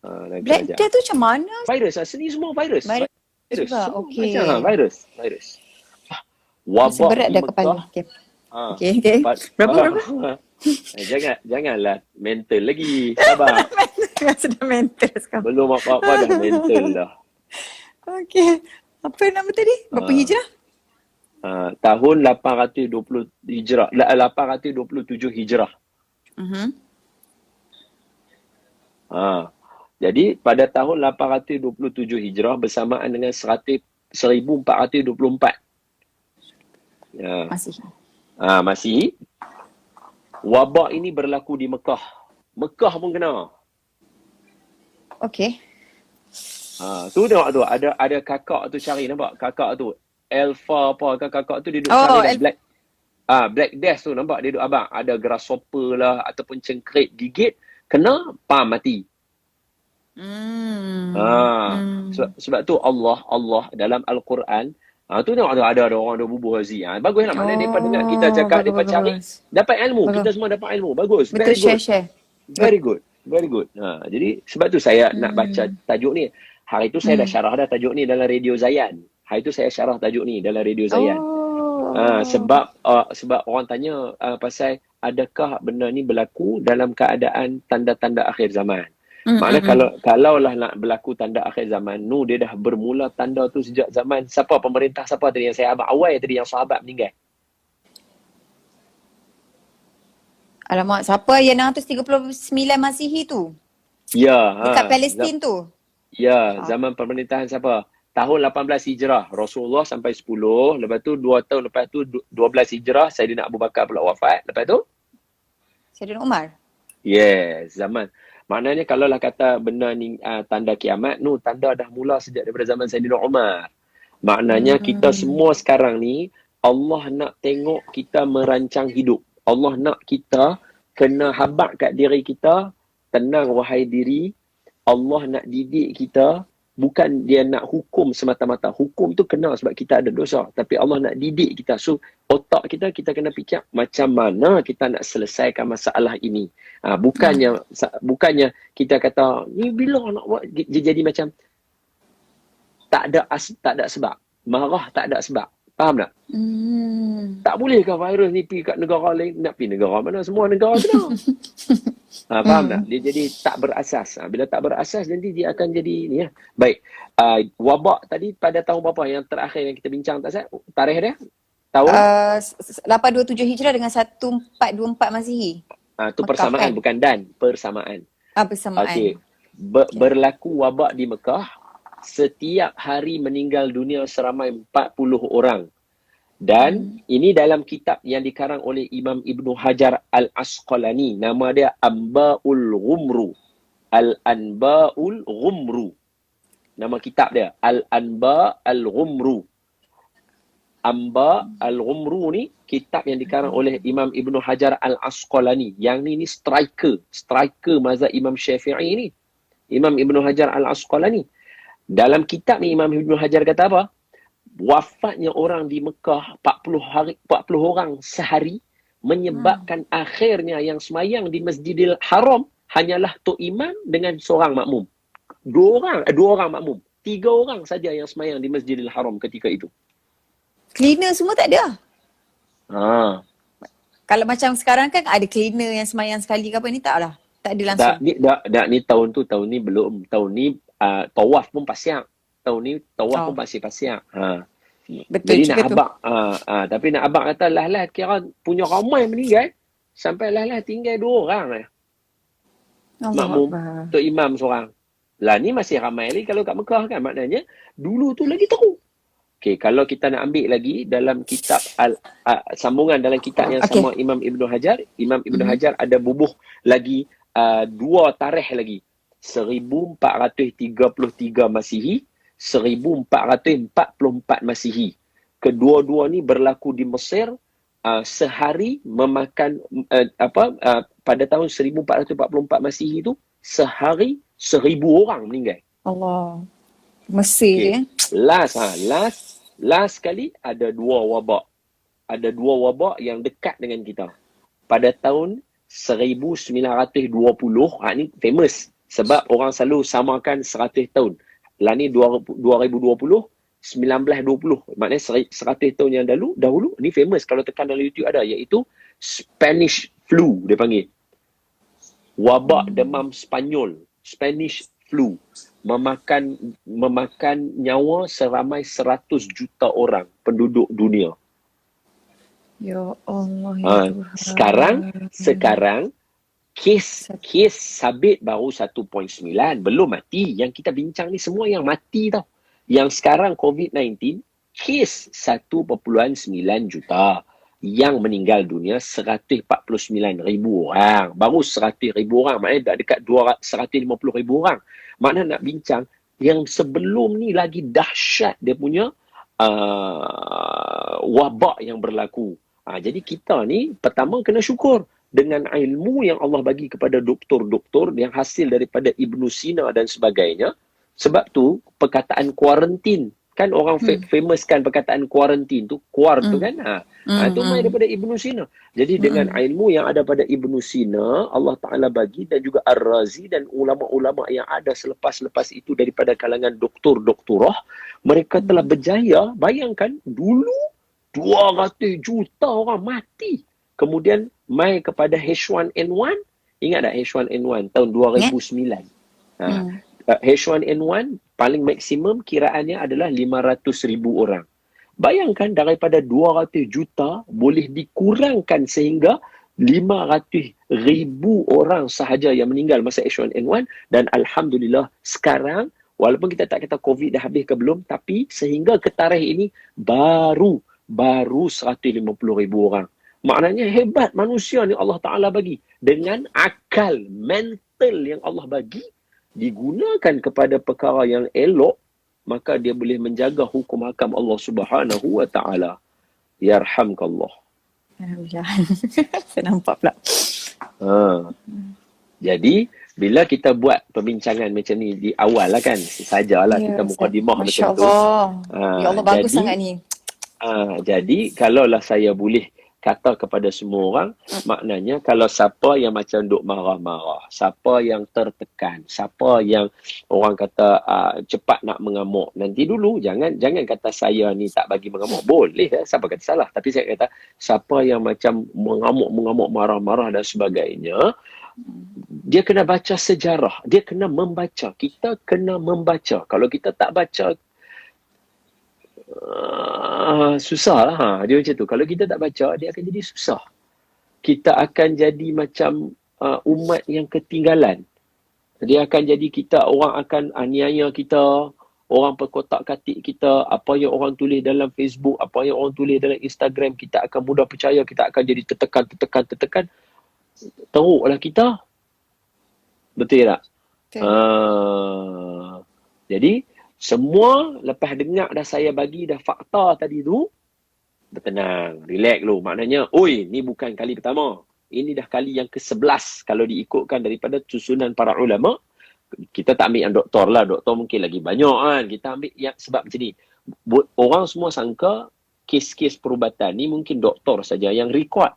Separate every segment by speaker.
Speaker 1: Nanti
Speaker 2: Black
Speaker 1: ajar.
Speaker 2: Death tu macam mana?
Speaker 1: Virus lah. Seni semua virus.
Speaker 2: Virus juga.
Speaker 1: Semua
Speaker 2: Okey.
Speaker 1: macam virus.
Speaker 2: Masih
Speaker 1: Wabak
Speaker 2: berat
Speaker 1: di
Speaker 2: dah
Speaker 1: Mekah.
Speaker 2: kepala. Okey.
Speaker 1: Ha.
Speaker 2: Okey. Berapa?
Speaker 1: Janganlah mental lagi. Sabar.
Speaker 2: Sudah mental sekarang.
Speaker 1: Belum apa-apa dah mental dah.
Speaker 2: Okey. Apa nama tadi? Berapa hijrah?
Speaker 1: Tahun 820 Hijrah. 827 Hijrah. Jadi pada tahun 827 Hijrah bersamaan dengan 1424. Masih. Wabak ini berlaku di Mekah. Mekah pun kena.
Speaker 2: Okey.
Speaker 1: Tu tengok tu, ada kakak tu cari, nampak kakak tu Alpha apa kan, kakak tu dia duduk cari Black Death tu, nampak dia duduk abang, ada grasshopper lah ataupun cengkrit gigit, kena mati. Sebab tu Allah dalam Al-Quran, tu tengok ada orang ada bubuh hazi. Baguslah, maknanya depa dengar kita cakap, depa cari, dapat ilmu. Kita semua dapat ilmu. Bagus.
Speaker 2: Betul, share.
Speaker 1: Very good. Jadi sebab tu saya nak baca tajuk ni. Hari tu saya dah syarah dah tajuk ni dalam Radio Zayan. Hari tu saya syarah tajuk ni dalam Radio Zayan. Sebab orang tanya pasal adakah benda ni berlaku dalam keadaan tanda-tanda akhir zaman. Maknanya kalaulah nak berlaku tanda akhir zaman, dia dah bermula tanda tu sejak zaman siapa pemerintah, siapa tadi yang saya abang awal tadi yang sahabat meninggal.
Speaker 2: Alamak, siapa yang 639 Masihi tu?
Speaker 1: Ya.
Speaker 2: Dekat Palestin tu?
Speaker 1: Ya, zaman pemerintahan siapa? Tahun 18 Hijrah, Rasulullah sampai 10. Lepas tu 2 tahun lepas tu 12 Hijrah, Saidina Abu Bakar pula wafat. Lepas tu?
Speaker 2: Saidina Umar?
Speaker 1: Yes, zaman. Maknanya kalaulah kata benda ni tanda kiamat, tanda dah mula sejak daripada zaman Saidina Umar. Maknanya kita semua sekarang ni, Allah nak tengok kita merancang hidup. Allah nak kita kena habaq kat diri kita, tenang wahai diri. Allah nak didik kita, bukan dia nak hukum semata-mata. Hukum tu kena sebab kita ada dosa. Tapi Allah nak didik kita. So, otak kita kena fikir macam mana kita nak selesaikan masalah ini. Bukannya kita kata, ni bila nak buat, jadi macam tak ada sebab. Marah tak ada sebab. Faham tak? Tak bolehkah virus ni pergi kat negara lain? Nak pergi negara mana? Semua negara kena. Faham tak? Dia jadi tak berasas. Bila tak berasas, nanti dia akan jadi ni ya. Baik. Wabak tadi pada tahun berapa yang terakhir yang kita bincang, tak Sat? Tarikh dia? Tahun?
Speaker 2: 827 Hijrah dengan 1424 Masihi.
Speaker 1: Tu persamaan kan? Bukan dan. Persamaan.
Speaker 2: Persamaan.
Speaker 1: Okey. Berlaku wabak di Mekah. Setiap hari meninggal dunia seramai 40 orang. Dan ini dalam kitab yang dikarang oleh Imam Ibnu Hajar Al-Asqalani. Nama dia Anba'ul Ghumru. Al-Anba'ul Ghumru. Nama kitab dia. Al-Anba' Al-Ghumru. Anba' Al-Ghumru ni kitab yang dikarang oleh Imam Ibnu Hajar Al-Asqalani. Yang ni striker. Striker mazhab Imam Syafi'i ni. Imam Ibnu Hajar Al-Asqalani. Dalam kitab ni Imam Ibnu Hajar kata apa? Wafatnya orang di Mekah 40 orang sehari menyebabkan akhirnya yang semayang di Masjidil Haram hanyalah Tok Imam dengan seorang makmum. Dua orang makmum. 3 orang saja yang semayang di Masjidil Haram ketika itu.
Speaker 2: Cleaner semua tak ada? Kalau macam sekarang kan ada cleaner yang semayang sekali ke apa, ni tak lah. Tak ada langsung.
Speaker 1: Ni tahun ni belum. Tahun ni tawaf pun pasiak. Tahun ni tawaf pun masih pasiak.
Speaker 2: Betul.
Speaker 1: Jadi nak abang tapi nak abang kata lah kira punya ramai meninggal sampai lah tinggal 2 orang lah. Makmum, Tok Imam seorang. Lah ni masih ramai lagi kalau kat Mekah kan, maknanya dulu tu lagi teruk. Okey, kalau kita nak ambil lagi dalam kitab sambungan dalam kitab yang sama Imam Ibnu Hajar, Imam Ibnu Hajar ada bubuh lagi 2 tarikh lagi. 1433 Masihi, 1444 Masihi. Kedua-dua ni berlaku di Mesir. Sehari memakan pada tahun 1444 Masihi tu sehari 1000 orang meninggal.
Speaker 2: Allah. Mesir
Speaker 1: Last kali ada 2 wabak. Ada 2 wabak yang dekat dengan kita. Pada tahun 1920, ni famous. Sebab orang selalu samakan 100 tahun. Lah ni 2020, 1920. Maknanya 100 tahun yang dahulu, ni famous kalau tekan dalam YouTube ada, iaitu Spanish flu dia panggil. Wabak demam Spanyol, Spanish flu, memakan nyawa seramai 100 juta orang penduduk dunia.
Speaker 2: Ya Allah, ya
Speaker 1: Tuhan. Sekarang kes sabit baru 1.9, belum mati. Yang kita bincang ni semua yang mati tau. Yang sekarang COVID-19 kes 1.9 juta. Yang meninggal dunia 149,000 orang. Baru 100,000 orang, maknanya dah dekat 150,000 orang. Maknanya nak bincang yang sebelum ni lagi dahsyat dia punya wabak yang berlaku. Jadi kita ni pertama kena syukur dengan ilmu yang Allah bagi kepada doktor-doktor yang hasil daripada Ibn Sina dan sebagainya. Sebab tu perkataan kuarantin, kan orang famous kan perkataan kuarantin tu, tu kan. Itu main daripada Ibn Sina. Jadi dengan ilmu yang ada pada Ibn Sina, Allah Ta'ala bagi, dan juga Ar-Razi dan ulama-ulama yang ada selepas-lepas itu daripada kalangan doktor-doktorah, mereka telah berjaya. Bayangkan dulu 200 juta orang mati. Kemudian mai kepada H1N1. Ingat tak H1N1 tahun 2009? H1N1 paling maksimum kiraannya adalah 500,000 orang. Bayangkan daripada 200 juta boleh dikurangkan sehingga 500,000 orang sahaja yang meninggal masa H1N1. Dan Alhamdulillah sekarang, walaupun kita tak kata COVID dah habis ke belum, tapi sehingga ke tarikh ini baru 150,000 orang. Maknanya hebat manusia ni Allah Ta'ala bagi. Dengan akal mental yang Allah bagi, digunakan kepada perkara yang elok, maka dia boleh menjaga hukum hakam Allah Subhanahu wa Ta'ala. Yarhamkallah.
Speaker 2: Saya nampak pula.
Speaker 1: Jadi, bila kita buat perbincangan macam ni di awal lah kan, sajalah kita mukadimah macam tu.
Speaker 2: Ya Allah, bagus sangat ni.
Speaker 1: Jadi, kalaulah saya boleh kata kepada semua orang, maknanya kalau siapa yang macam duk marah-marah, siapa yang tertekan, siapa yang orang kata cepat nak mengamuk, nanti dulu jangan kata saya ni tak bagi mengamuk. Boleh, siapa kata salah. Tapi saya kata siapa yang macam mengamuk, marah-marah dan sebagainya, dia kena baca sejarah, dia kena membaca. Kita kena membaca. Kalau kita tak baca, susah lah. Dia macam tu. Kalau kita tak baca, dia akan jadi susah. Kita akan jadi macam umat yang ketinggalan. Dia akan jadi orang akan aniaya kita, orang perkotak-katik kita, apa yang orang tulis dalam Facebook, apa yang orang tulis dalam Instagram, kita akan mudah percaya, kita akan jadi tertekan. Teruklah kita. Betul tak? Jadi, semua lepas dengar dah saya bagi dah fakta tadi tu, bertenang, relax dulu. Maknanya, ni bukan kali pertama. Ini dah kali yang ke-11 kalau diikutkan daripada susunan para ulama. Kita tak ambil yang doktor lah. Doktor mungkin lagi banyak kan. Kita ambil yang sebab macam ni. Orang semua sangka kes-kes perubatan ni mungkin doktor saja yang record.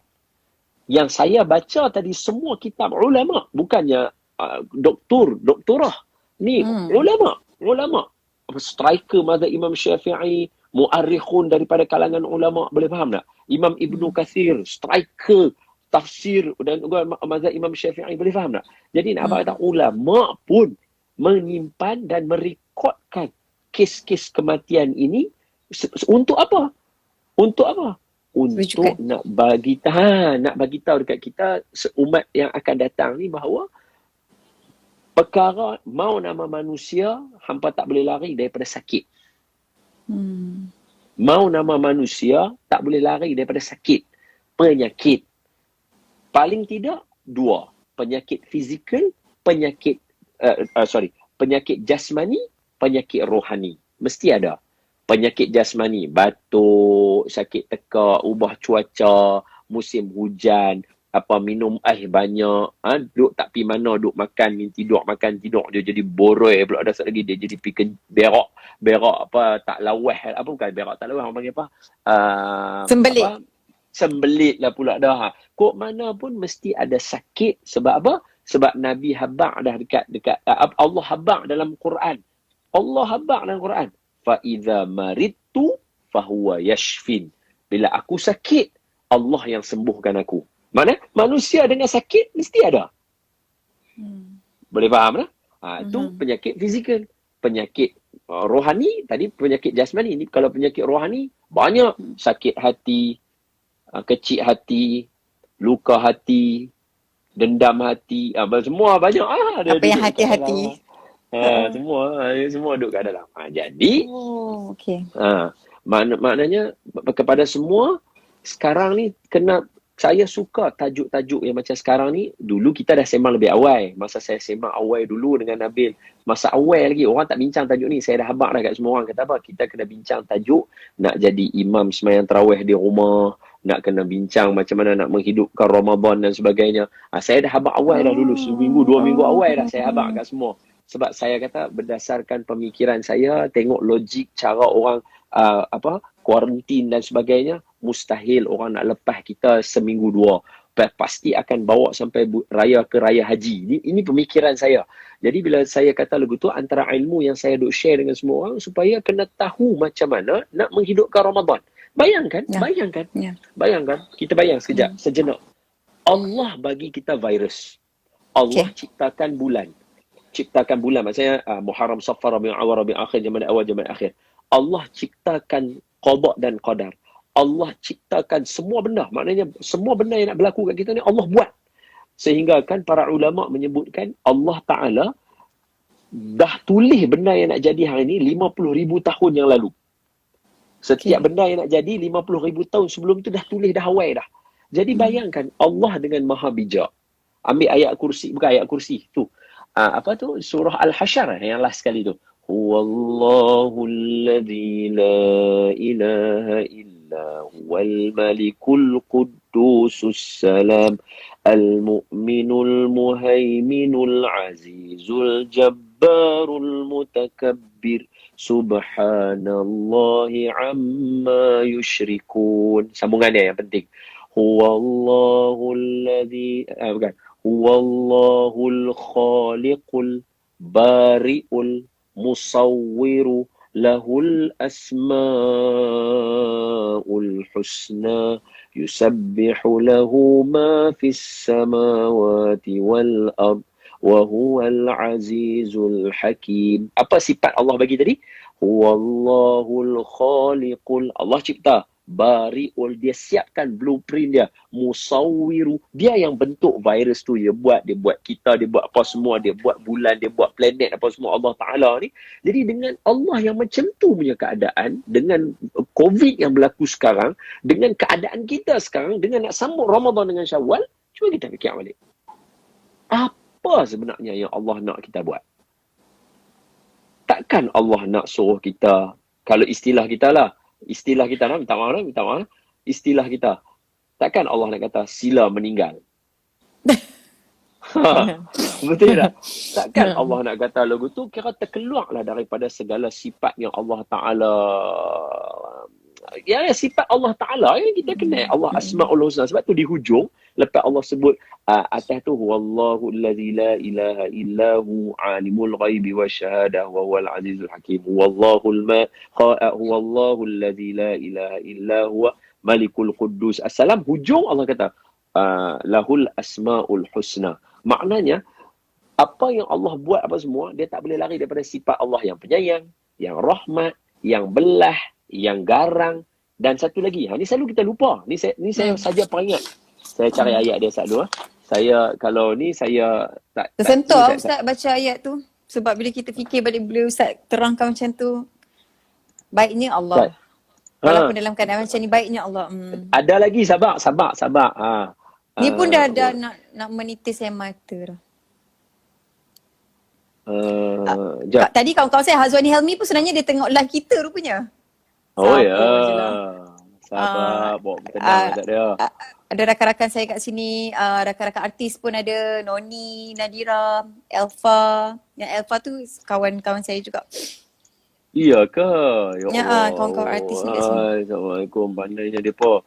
Speaker 1: Yang saya baca tadi semua kitab ulama. Bukannya doktorah. Ni ulama. Striker mazhab Imam Syafi'i, mu'arrikhun daripada kalangan ulama, boleh faham tak? Imam Ibnu Katsir, striker tafsir dan mazhab Imam Syafi'i, boleh faham tak? Jadi nak kata ulama pun menyimpan dan merekodkan kes-kes kematian ini untuk apa? Untuk nak bagi tahu dekat kita seumat yang akan datang ni bahawa perkara mau nama manusia, hampa tak boleh lari daripada sakit. Mau nama manusia, tak boleh lari daripada sakit. Penyakit. Paling tidak, 2. Penyakit fizikal, penyakit jasmani, penyakit rohani. Mesti ada. Penyakit jasmani, batuk, sakit tekak, ubah cuaca, musim hujan, minum air banyak, duduk tak pergi mana, duduk makan tidur, dia jadi boroi pula dah lagi, dia jadi pergi berak tak lawah, bukan berak tak lawah, orang panggil apa? Sembelit lah pula dah. Kok mana pun mesti ada sakit. Sebab apa? Sebab Nabi habaq dah dekat Allah habaq dalam Quran. Allah habaq dalam Quran. Fa idza maridtu fahuwa yashfin. Bila aku sakit, Allah yang sembuhkan aku. Mana manusia dengan sakit mesti ada. Boleh faham tak? Itu penyakit fizikal. Penyakit rohani, tadi penyakit jasmani. Ini kalau penyakit rohani, banyak. Sakit hati, kecil hati, luka hati, dendam hati, semua banyak.
Speaker 2: Apa yang hati-hati?
Speaker 1: Semua duduk kat dalam. Jadi,
Speaker 2: okay.
Speaker 1: maknanya kepada semua, sekarang ni saya suka tajuk-tajuk yang macam sekarang ni. Dulu kita dah sembang lebih awal. Masa saya sembang awal dulu dengan Nabil. Masa awal lagi, orang tak bincang tajuk ni. Saya dah habaq dah kat semua orang. Kata apa? Kita kena bincang tajuk nak jadi imam sembahyang tarawih di rumah. Nak kena bincang macam mana nak menghidupkan Ramadan dan sebagainya. Saya dah habaq awal dah dulu. Seminggu, 2 minggu awal dah saya habaq kat semua. Sebab saya kata berdasarkan pemikiran saya, tengok logik cara orang kuarantin dan sebagainya, mustahil orang nak lepas kita seminggu 2. Pasti akan bawa sampai raya ke raya haji. Ini pemikiran saya. Jadi bila saya kata lagu tu, antara ilmu yang saya duk share dengan semua orang supaya kena tahu macam mana nak menghidupkan Ramadan. Bayangkan. Bayangkan, kita bayang sekejap, sejenak. Allah bagi kita virus. Allah ciptakan bulan. Maksudnya Muharram, Safar, Rabiul Awal, Rabiul Akhir, Jamadil Awal, Jamadil Akhir. Allah ciptakan qada dan qadar. Allah ciptakan semua benda. Maknanya semua benda yang nak berlaku kat kita ni Allah buat. Sehingga kan para ulama menyebutkan Allah Ta'ala dah tulis benda yang nak jadi hari ni 50,000 tahun yang lalu. Setiap benda yang nak jadi 50,000 tahun sebelum tu dah tulis dah awal dah. Jadi bayangkan Allah dengan maha bijak. Ambil ayat kursi, bukan ayat kursi tu. Surah Al-Hasyr yang last sekali tu. Huwallahu alladhi la ilaha illa huwal malikul quddusus salam al-mu'minul muhaiminul azizul jabbarul mutakabbir subhanallahi amma yushrikun. Sambungannya yang penting. Huwallahu alladhi Huwallahul khaliqul bari'ul musawwiru lahul asma'ul husna yusabbihu lahu ma fis samawati wal ard wa huwal azizul hakim. Apa sifat Allah bagi tadi? Huwallahul khaliqul, Allah cipta. Bari'ul, dia siapkan blueprint dia. Musawwiru, dia yang bentuk virus tu. Dia buat kita, dia buat apa semua. Dia buat bulan, dia buat planet apa semua, Allah Ta'ala ni. Jadi dengan Allah yang macam tu punya keadaan, dengan COVID yang berlaku sekarang, dengan keadaan kita sekarang, dengan nak sambut Ramadan dengan Syawal, cuba kita fikir balik. Apa sebenarnya yang Allah nak kita buat? Takkan Allah nak suruh kita, kalau istilah kita minta maaf. Istilah kita. Takkan Allah nak kata sila meninggal. Betul tak? Takkan Allah nak kata lagu tu kira terkeluarlah daripada segala sifat yang Allah Ta'ala, sifat Allah Ta'ala yang kita kenal. Allah Asma'ul Husna. Sebab tu di hujung, lepas Allah sebut atas tu, Huwallahu alladhi la ilaha illahu alimul ghaibi wa syahadah wa huwal azizul hakim. Huwallahu alladhi la ilaha illahu malikul quddus assalam. Hujung Allah kata lahul asma'ul husna. Maknanya apa yang Allah buat apa semua, dia tak boleh lari daripada sifat Allah yang penyayang, yang rahmat, yang belah, yang garang, dan satu lagi. Ni selalu kita lupa. Ni saya saja peringat. Saya cari ayat dia satu. Saya tak
Speaker 2: tersentuh Ustaz baca ayat tu. Sebab bila kita fikir balik, bila Ustaz terangkan macam tu, baiknya Allah. Walaupun dalam keadaan macam ni, baiknya Allah.
Speaker 1: Ada lagi, sabar.
Speaker 2: Ni pun dah ada nak menitis air mata dah. Tadi kawan-kawan saya Hazwani Helmi pun sebenarnya dia tengok live kita rupanya.
Speaker 1: Oh ya. Sabar, bawa tenang kat dia.
Speaker 2: Ada rakan-rakan saya kat sini, rakan-rakan artis pun ada, Noni, Nadira, Elfa. Yang Elfa tu kawan-kawan saya juga.
Speaker 1: Iya ke? Ya,
Speaker 2: kawan-kawan artis ni kat sini.
Speaker 1: Assalamualaikum. Pandainya depa.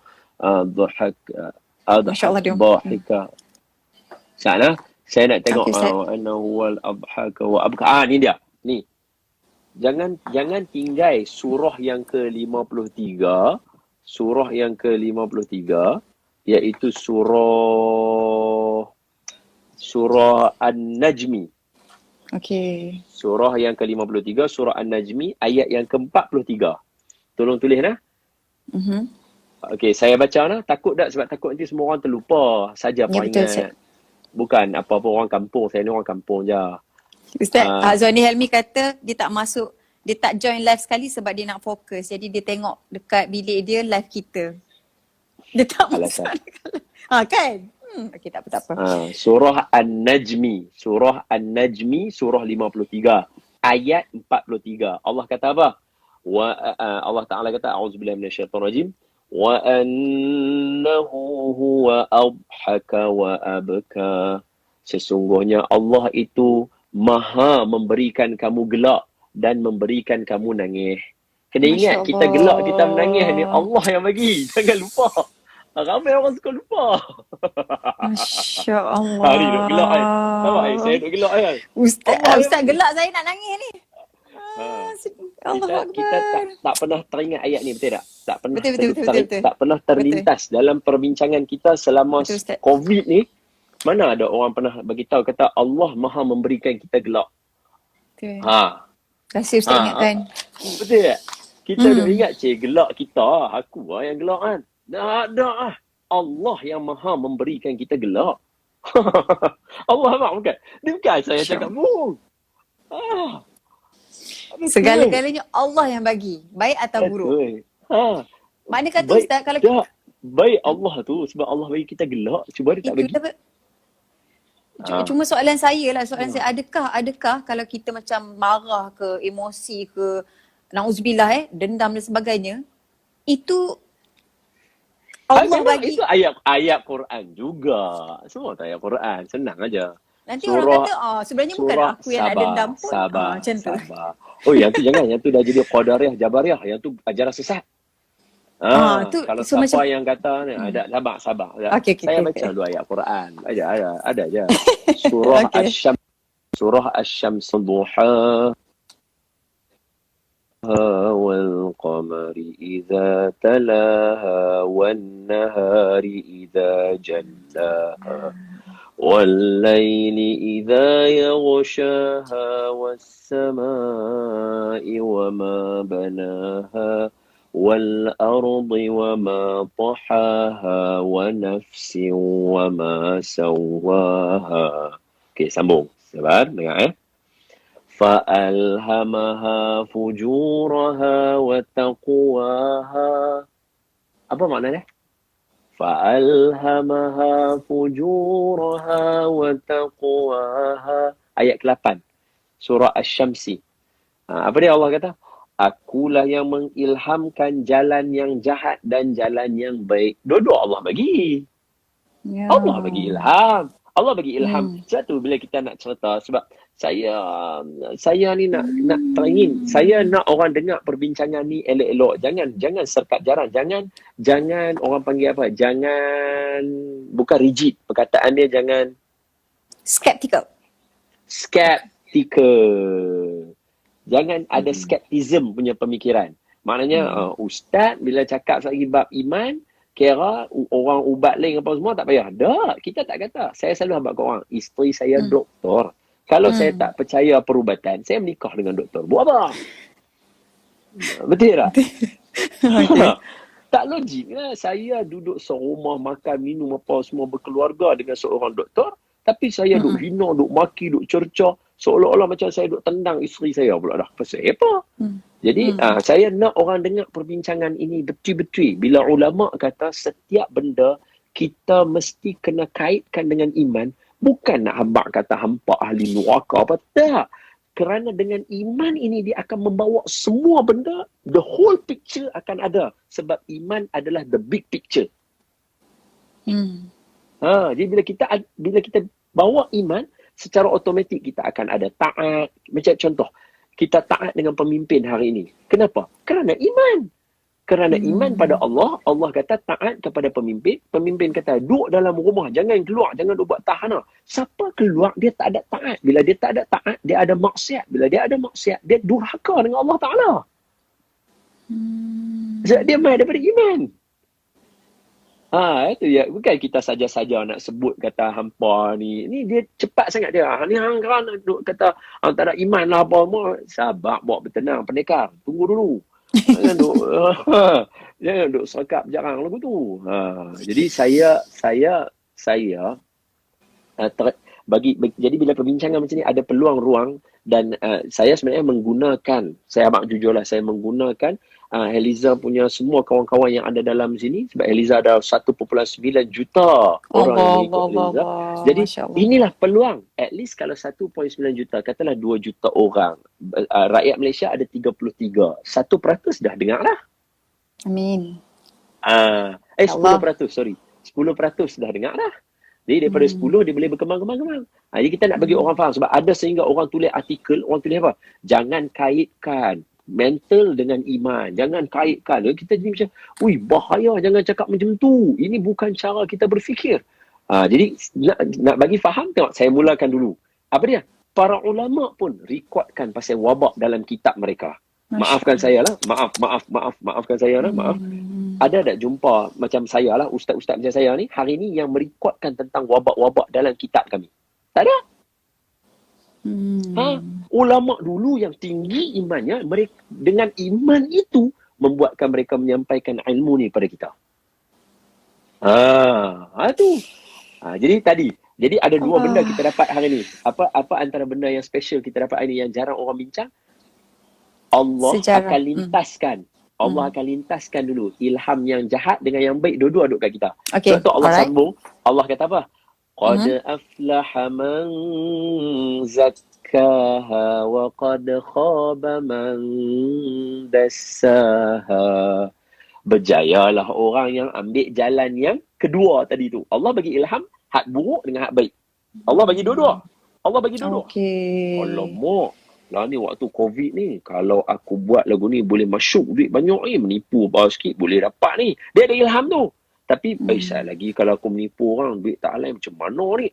Speaker 2: Masya-Allah dia.
Speaker 1: Dhahika. Sana Saya nak tengok
Speaker 2: Okey, Ustaz.
Speaker 1: wa anna huwal adhaka wa abka. Ni dia. Ni. Jangan tinggal surah yang ke-53, surah yang ke-53 iaitu surah An-Najmi.
Speaker 2: Okey.
Speaker 1: Surah yang ke-53, surah An-Najmi, ayat yang ke-43. Tolong tulis nah. Okey, saya baca nah. Takut tak? Sebab takut nanti semua orang terlupa saja
Speaker 2: Ya, betul, Ustaz.
Speaker 1: ingat. Bukan apa-apa orang kampung. Saya ni orang kampung je.
Speaker 2: Ustaz, Azwani Helmi kata dia tak masuk, dia tak join live sekali sebab dia nak fokus. Jadi dia tengok dekat bilik dia live kita. Dia tak masuk. Kan? Okey, tak apa.
Speaker 1: Surah An-Najmi. Surah An-Najmi, surah 53. Ayat 43. Allah kata apa? Allah Ta'ala kata, A'udzubillahi minasyaitonirrajim. Wa annahu huwa adhaka wa abka. Sesungguhnya Allah itu maha memberikan kamu gelak dan memberikan kamu nangis. Kena ingat, kita gelak, kita menangis ni Allah yang bagi. Jangan lupa. Ramai orang suka lupa.
Speaker 2: Masya Allah.
Speaker 1: Hari duk gelak kan. Nampak saya duk gelak kan.
Speaker 2: Ustaz gelak saya nak nangis ni.
Speaker 1: Kita tak pernah teringat ayat ni, betul tak? Tak pernah
Speaker 2: betul.
Speaker 1: Tak pernah terlintas dalam perbincangan kita selama COVID ni. Mana ada orang pernah bagi tahu kata Allah maha memberikan kita gelak.
Speaker 2: Betul. Kasih Ustaz ingatkan.
Speaker 1: Betul tak? Kita duk ingat gelak kita, aku lah yang gelak kan. Tak. Allah yang maha memberikan kita gelak. Allah bukan. Dia bukan saya cakap bohong.
Speaker 2: Segala-galanya Allah yang bagi. Baik atau buruk. Maknanya kata baik, Ustaz kalau
Speaker 1: kita... Baik Allah tu sebab Allah bagi kita gelak. Cuba dia tak bagi.
Speaker 2: Cuma soalan saya lah. Soalan saya, adakah kalau kita macam marah ke, emosi ke, na'udzubillah dendam dan sebagainya, itu Allah bagi.
Speaker 1: Itu ayat Quran juga. Semua tu ayat Quran. Senang aja.
Speaker 2: Nanti orang kata, sebenarnya bukan aku yang nak dendam pun.
Speaker 1: Sabar.
Speaker 2: Macam tu.
Speaker 1: Oh, yang tu jangan. Yang tu dah jadi Qadariyah, Jabariyah. Yang tu ajaran sesat. Kalau siapa yang kata ni, ada sabar. Saya baca dulu ayat Quran. Ada aja. Surah Asy-Syams. Surah Asy-Syams duha. والقمر إذا تلاها والنهار إذا جلاها والليل إذا يغشاها والسماء وما بناها والأرض وما طحاها ونفس وما سواها. Okey, sambung. Sabar, dengar فألهمها فجورها وتقواها. Apa maknanya? فألهمها فجورها وتقواها. Ayat ke-8. Surah Asy-Syamsi. Apa dia Allah kata? Akulah yang mengilhamkan jalan yang jahat dan jalan yang baik. Dua-dua Allah bagi. Ya. Allah bagi ilham. Allah bagi ilham. Sebab tu bila kita nak cerita, sebab saya ni nak teringin, saya nak orang dengar perbincangan ni elok-elok. Jangan serkat jarang. Jangan orang panggil apa? Jangan, bukan rigid. Perkataan dia jangan
Speaker 2: skeptical.
Speaker 1: Jangan ada skeptism punya pemikiran. Maknanya ustaz bila cakap lagi bab iman, kira orang ubat lain apa semua tak payah. Tak, kita tak kata. Saya selalu habaq kat orang, isteri saya doktor. Kalau saya tak percaya perubatan, saya menikah dengan doktor. Buat apa? Betul tak? Tak logik lah. Saya duduk serumah, makan, minum apa semua berkeluarga dengan seorang doktor. Tapi saya duk hina, duk maki, duk cerca. Seolah-olah macam saya duk tendang isteri saya pula dah. Pasal apa? Jadi saya nak orang dengar perbincangan ini betul-betul. Bila ulama' kata setiap benda kita mesti kena kaitkan dengan iman. Bukan nak habaq kata hampa ahli neraka apa. Tak. Kerana dengan iman ini dia akan membawa semua benda. The whole picture akan ada. Sebab iman adalah the big picture. Jadi bila kita bawa iman, secara automatik kita akan ada taat. Macam contoh, kita taat dengan pemimpin hari ini. Kenapa? Kerana iman. Kerana iman pada Allah, Allah kata taat kepada pemimpin. Pemimpin kata duduk dalam rumah, jangan keluar, jangan duduk buat tahanan. Siapa keluar, dia tak ada taat. Bila dia tak ada taat, dia ada maksiat. Bila dia ada maksiat, dia durhaka dengan Allah Ta'ala. Sebab dia mai daripada iman. Itu ya. Bukan kita saja-saja nak sebut kata hampa ni. Ni dia cepat sangat dia. Ni hang kan duk kata tak ada iman lah apa semua. Sabar, bawa bertenang, pendekar. Tunggu dulu. Jangan duk serkap jarang lagu tu. Jadi saya jadi bila perbincangan macam ni ada peluang ruang dan saya sebenarnya menggunakan, saya amat jujurlah, saya menggunakan Heliza punya semua kawan-kawan yang ada dalam sini, sebab Heliza ada 1.9 juta orang yang mengikut Heliza. Jadi inilah peluang. At least kalau 1.9 juta, katalah 2 juta orang, rakyat Malaysia ada 33. 1% dah dengar dah.
Speaker 2: Amin.
Speaker 1: 10%, sorry. 10% dah dengar dah. Jadi daripada 10 dia boleh berkembang. Jadi kita nak bagi orang faham, sebab ada sehingga orang tulis artikel, orang tulis apa? Jangan kaitkan mental dengan iman. Jangan kaitkan. Kita jadi macam, bahaya, jangan cakap macam tu. Ini bukan cara kita berfikir. Jadi nak bagi faham, tengok saya mulakan dulu. Apa dia? Para ulama pun rekodkan pasal wabak dalam kitab mereka. Maafkan saya lah. Maafkan saya lah. Maaf. Ada tak jumpa macam saya lah, ustaz-ustaz macam saya ni, hari ni yang merekodkan tentang wabak-wabak dalam kitab kami? Tak ada. Ulama dulu yang tinggi imannya, mereka dengan iman itu membuatkan mereka menyampaikan ilmu ni pada kita. Jadi ada dua benda kita dapat hari ni. Apa antara benda yang special kita dapat hari ni yang jarang orang bincang? Allah akan lintaskan. Allah akan lintaskan dulu ilham yang jahat dengan yang baik, dua-dua duduk kat kita. Sebab tu Allah sambung. Allah kata apa? Qad aflaha man zakkaha wa qad khaba man dassaha. Berjayalah orang yang ambil jalan yang kedua tadi tu. Allah bagi ilham hak buruk dengan hak baik. Allah bagi dua-dua. Alamak. Lah ni waktu COVID ni, kalau aku buat lagu ni boleh masuk duit banyak ni, menipu bawah sikit boleh dapat ni. Dia ada ilham tu. Tapi baiklah lagi kalau aku menipu orang, duit tak halal macam mana ni?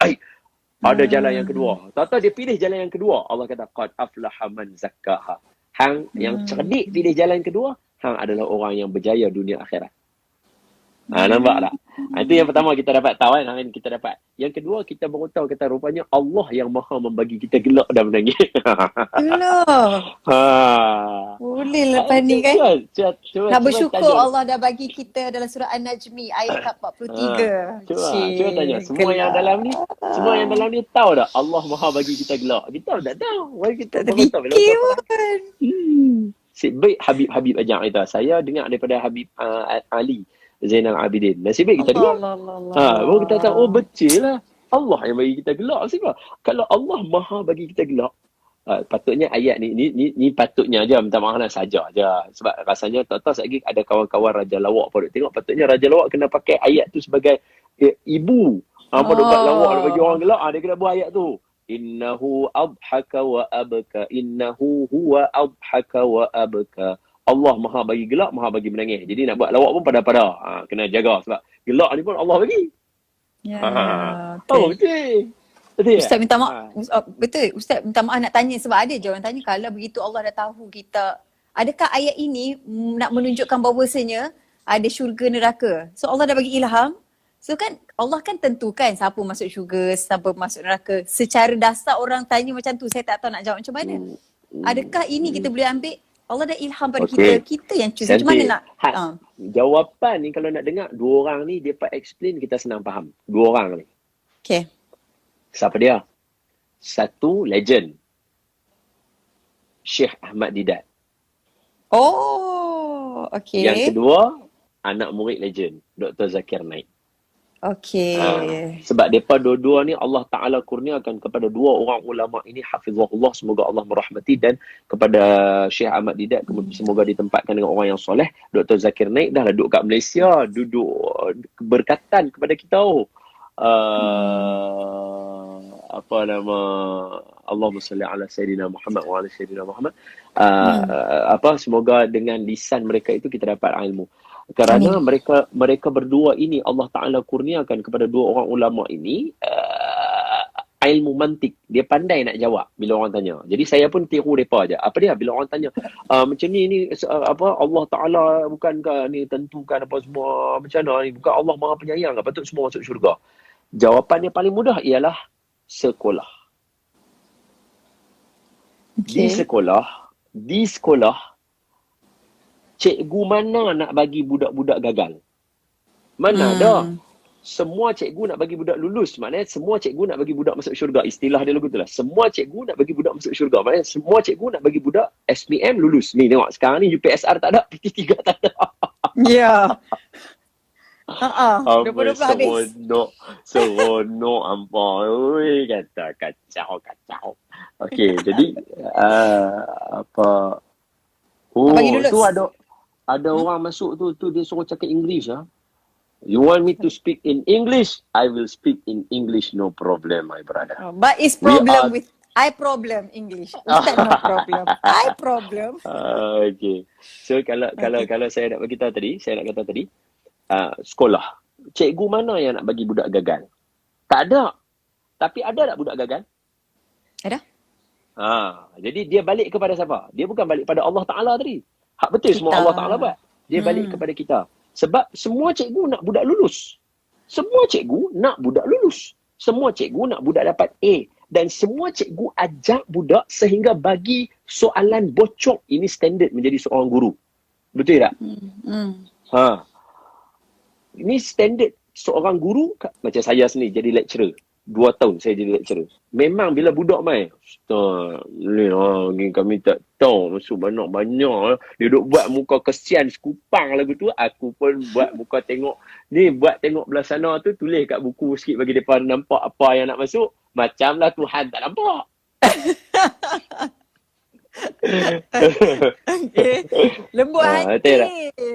Speaker 1: Ada jalan yang kedua. Tahu dia pilih jalan yang kedua. Allah kata qad aflaha man zakkaha. Hang yang cerdik pilih jalan kedua, hang adalah orang yang berjaya dunia akhirat. Nampak tak? Itu yang pertama kita dapat tahu kan, hari ni kita dapat. Yang kedua kita baru tahu kata rupanya Allah yang maha membagi kita gelak dan menangis.
Speaker 2: Gelak. Boleh lepas ni kan. Nak bersyukur Allah dah bagi kita dalam surah An-Najmi ayat 43.
Speaker 1: Cuba tanya semua yang dalam ni, semua yang dalam ni tahu tak Allah maha bagi kita gelak? Kita tak tahu. Kita tak fikir pun. Baik Habib ajak kita. Saya dengar daripada Habib Ali Zainal Abidin. Nasib baik kita dengar. Baru kita tahu, betul lah. Allah yang bagi kita gelak. Sebab kalau Allah maha bagi kita gelak, patutnya ayat ni patutnya aja, minta maaf lah saja aja. Sebab rasanya tak lagi ada kawan-kawan Raja Lawak pun tengok, patutnya Raja Lawak kena pakai ayat tu sebagai ibu. Apa dia buat lawak bagi orang gelak, dia kena buat ayat tu. Innahu adhaka wa abka. Innahu huwa adhaka wa abka. Allah maha bagi gelak, maha bagi menangis. Jadi nak buat lawak pun pada-pada. Kena jaga sebab gelak ni pun Allah bagi. Betul.
Speaker 2: Ustaz minta maaf. Betul. Ustaz minta maaf nak tanya sebab ada je orang tanya kalau begitu Allah dah tahu kita. Adakah ayat ini nak menunjukkan bahawasanya ada syurga neraka? So Allah dah bagi ilham. So kan Allah kan tentukan siapa masuk syurga, siapa masuk neraka. Secara dasar orang tanya macam tu, saya tak tahu nak jawab macam mana. Adakah ini kita boleh ambil Allah dah ilham pada kita yang choose. Macam mana nak?
Speaker 1: Jawapan ni kalau nak dengar, dua orang ni dia explain kita senang faham. Dua orang ni.
Speaker 2: Okay.
Speaker 1: Siapa dia? Satu legend. Syekh Ahmad Didat.
Speaker 2: Oh, okay.
Speaker 1: Yang kedua, anak murid legend, Dr. Zakir Naik.
Speaker 2: Okay.
Speaker 1: Sebab mereka dua-dua ni Allah Ta'ala kurniakan kepada dua orang ulama ini, hafizahullah, semoga Allah merahmati, dan kepada Syekh Ahmad Didat, semoga ditempatkan dengan orang yang soleh. Dr. Zakir Naik dah duduk kat Malaysia, duduk berkatan kepada kita. Apa nama, Allahumma salli ala Sayyidina Muhammad wa ala Sayyidina Muhammad. Semoga dengan lisan mereka itu kita dapat ilmu. Kerana mereka berdua ini Allah Ta'ala kurniakan kepada dua orang ulama ini ilmu mantik. Dia pandai nak jawab bila orang tanya. Jadi saya pun tiru mereka aja. Apa dia? Bila orang tanya, macam ni Allah Ta'ala bukankah ni tentukan apa semua, macam mana ni? Bukan Allah Maha Penyayang, patut semua masuk syurga? Jawapan yang paling mudah ialah sekolah. Okay. Di sekolah, cikgu mana nak bagi budak-budak gagal? Mana ada? Semua cikgu nak bagi budak lulus. Maknanya semua cikgu nak bagi budak masuk syurga. Istilah dia lagu itulah. Semua cikgu nak bagi budak masuk syurga. Maknanya semua cikgu nak bagi budak SPM lulus. Ni tengok sekarang ni UPSR tak ada, PT3 tak ada.
Speaker 2: Ya. Dua-dua habis.
Speaker 1: Seronok ampun. Oi, kata kacau. Okey, jadi
Speaker 2: bagi lulus.
Speaker 1: tu ada orang masuk tu dia suruh cakap English ah. You want me to speak in English? I will speak in English, no problem, my brother.
Speaker 2: But it's problem with I problem English. Ustaz no problem. I problem.
Speaker 1: Okay. So kalau saya nak kata tadi, sekolah. Cikgu mana yang nak bagi budak gagal? Tak ada. Tapi ada tak budak gagal?
Speaker 2: Ada.
Speaker 1: Jadi dia balik kepada siapa? Dia bukan balik pada Allah Ta'ala tadi. Hak betul kita. Semua Allah Ta'ala buat. Dia balik kepada kita. Sebab semua cikgu nak budak lulus. Semua cikgu nak budak lulus. Semua cikgu nak budak dapat A. Dan semua cikgu ajak budak sehingga bagi soalan bocor. Ini standard menjadi seorang guru. Betul tak? Ini standard seorang guru. Macam saya sendiri jadi lecturer. 2 tahun saya jadi lecturer. Memang bila budak main, kami tak tahu masuk banyak-banyak. Dia duduk buat muka kesian sekupang lagu tu. Aku pun buat muka tengok. Ni buat tengok belah sana tu, tulis kat buku sikit bagi mereka nampak apa yang nak masuk. Macamlah Tuhan tak nampak.
Speaker 2: Okay. Lembut hati.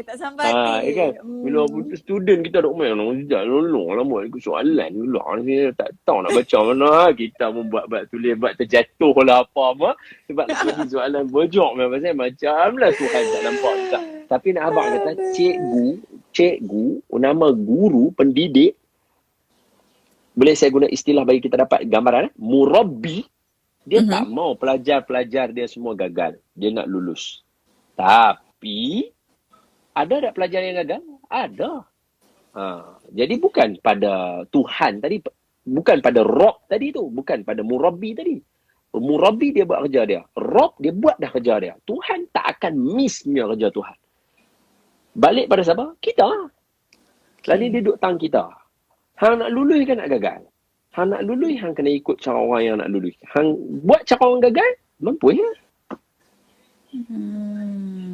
Speaker 2: Tak sampai hati.
Speaker 1: Kan? Bila student kita duk main, lolong lah buat soalan dulu. Tak tahu nak baca mana. Kita pun buat tulis, terjatuh lah apa. Sebab nak bagi soalan bojok. Macam lah Tuhan tak nampak. Tak. Tapi nak abang kata, cikgu, nama guru, pendidik. Boleh saya guna istilah bagi kita dapat gambaran. Murabbi. Dia tak mau pelajar-pelajar dia semua gagal. Dia nak lulus. Tapi, ada tak pelajar yang gagal? Ada. Jadi bukan pada Tuhan tadi. Bukan pada Rob tadi tu. Bukan pada Murabbi tadi. Murabbi dia buat kerja dia. Rob dia buat dah kerja dia. Tuhan tak akan missnya kerja Tuhan. Balik pada siapa? Kita. Lalu dia duduk tang kita. Hang nak lulus kan nak gagal? Hang nak lulus, hang kena ikut cara orang yang nak lulus. Hang buat cara orang gagal, mampu ya?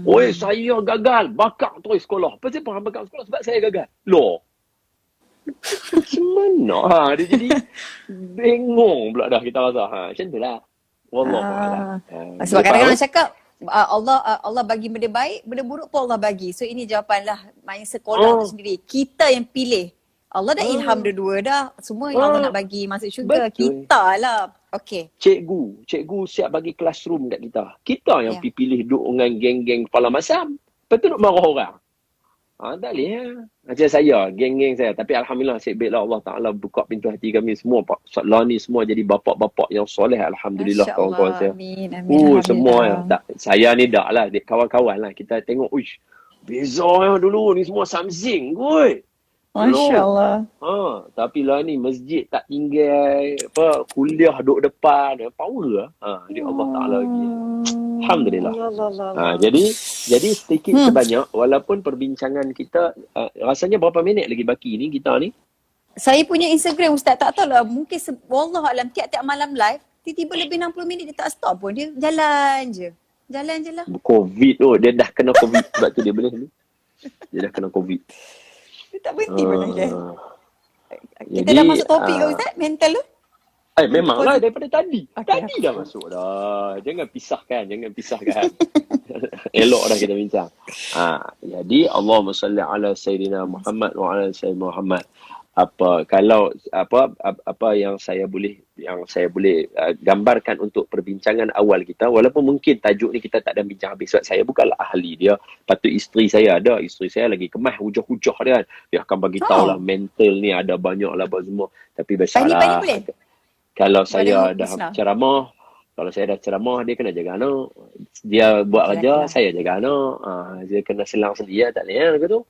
Speaker 1: Oi, saya gagal. Bakar terus sekolah. Apa sebab hang bakar sekolah? Sebab saya gagal. Loh. Macam mana? Dia jadi bengong pula dah kita rasa. Macam tu lah. Wallahualam.
Speaker 2: Sebab kadang-kadang orang cakap, Allah bagi benda baik, benda buruk pun Allah bagi. So ini jawapanlah main sekolah tu sendiri. Kita yang pilih. Allah dah ilham dua-dua dah. Semua yang Allah nak bagi masuk syurga.
Speaker 1: Betul.
Speaker 2: Kita lah. Okay.
Speaker 1: Cikgu siap bagi classroom kat kita. Kita yang pilih duduk dengan geng-geng kepala masam. Lepas tu duduk marah orang. Tak boleh ya. Macam saya, geng-geng saya. Tapi Alhamdulillah, baiklah Allah Ta'ala buka pintu hati kami semua. Setelah ni semua jadi bapak-bapak yang soleh. Alhamdulillah kawan-kawan saya.
Speaker 2: Amin.
Speaker 1: Semua yang tak. Saya ni dah lah. Kawan-kawan lah. Kita tengok, beza yang dulu ni semua samsing kot.
Speaker 2: Masya Allah.
Speaker 1: Tapi lah ni masjid tak tinggal, kuliah duduk depan, power lah. Dia Allah Ta'ala lagi. Alhamdulillah. Jadi sedikit sebanyak, walaupun perbincangan kita, rasanya berapa minit lagi baki ni kita ni?
Speaker 2: Saya punya Instagram Ustaz, tak tahu lah, mungkin wallahualam tiap-tiap malam live, tiba-tiba lebih 60 minit dia tak stop pun, dia jalan je lah.
Speaker 1: Covid dia dah kena Covid sebab tu dia boleh ni. Dia dah kena Covid.
Speaker 2: Dia tak berhenti pun lagi. Kita dah masuk topik ke Ustaz, mental tu?
Speaker 1: Memanglah daripada tadi.
Speaker 2: Okay,
Speaker 1: tadi dah masuk dah. Jangan pisahkan. Elok dah kita bincang. Jadi Allahumma salli ala Sayyidina Muhammad wa ala Sayyidina Muhammad. Kalau apa yang saya boleh gambarkan untuk perbincangan awal kita, walaupun mungkin tajuk ni kita tak ada bincang habis sebab saya bukanlah ahli dia, patut isteri saya lagi kemas hujah-hujah dia kan, dia akan bagi tahulah mental ni ada banyak lah apa semua, tapi biasalah kalau saya dah ceramah, dia kena jaga anak. Dia buat kerja, saya jaga anak. Dia kena selang sendiri, tak boleh ke tu.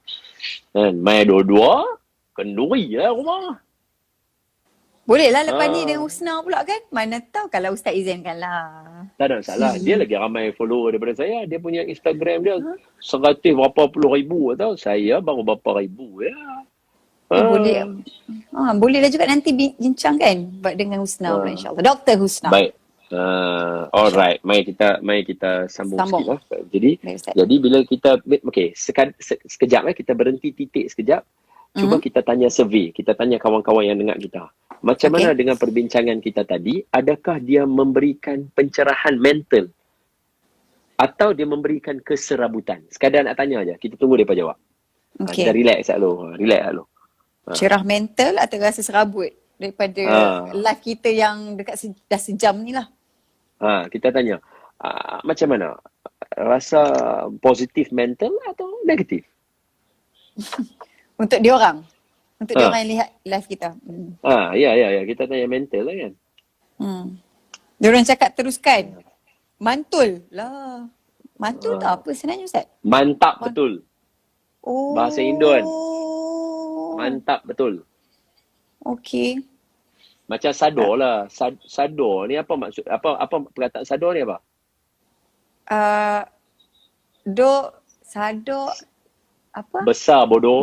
Speaker 1: Kan, main dua-dua, kenduri lah rumah.
Speaker 2: Boleh lah lepas ni dengan Husna pula kan. Mana tahu kalau Ustaz izinkan lah.
Speaker 1: Tak ada masalah. Dia lagi ramai follower daripada saya. Dia punya Instagram dia 100 berapa puluh ribu tau. Saya baru berapa ribu ya.
Speaker 2: Boleh lah juga nanti bincang kan dengan Husna pula insyaAllah. Dr. Husna.
Speaker 1: Baik. Alright, mari kita sambung sikit lah. Jadi bila kita sekejap kita berhenti titik sekejap. Cuba kita tanya survey, kita tanya kawan-kawan yang dengar kita. Macam mana dengan perbincangan kita tadi? Adakah dia memberikan pencerahan mental atau dia memberikan keserabutan? Sekadar nak tanya aja. Kita tunggu depa jawab. Kita relax dulu.
Speaker 2: Cerah mental atau rasa serabut daripada live kita yang dekat dah sejam ni lah.
Speaker 1: Kita tanya, macam mana? Rasa positif mental atau negatif?
Speaker 2: Untuk diorang yang lihat live kita.
Speaker 1: Ya. Kita tanya mental lah kan.
Speaker 2: Diorang cakap teruskan. Mantul lah. Mantul tak apa sebenarnya Ustaz?
Speaker 1: Mantap betul. Bahasa Indon. Mantap betul.
Speaker 2: Okey.
Speaker 1: Macam sador lah. Sador ni apa maksud? Apa perkataan sador ni apa?
Speaker 2: Sador apa?
Speaker 1: Besar bodoh.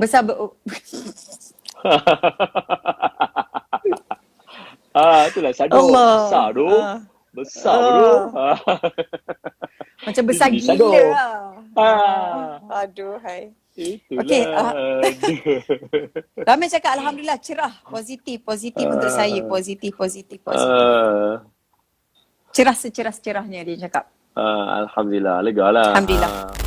Speaker 1: Itulah sador. Besar doh. Besar bodoh.
Speaker 2: Macam besar gila lah. Aduh hai. Okey. Ramai cakap alhamdulillah cerah, positif untuk saya, positif. Cerah secerah-cerahnya dia cakap.
Speaker 1: Alhamdulillah, lega lah.
Speaker 2: Alhamdulillah.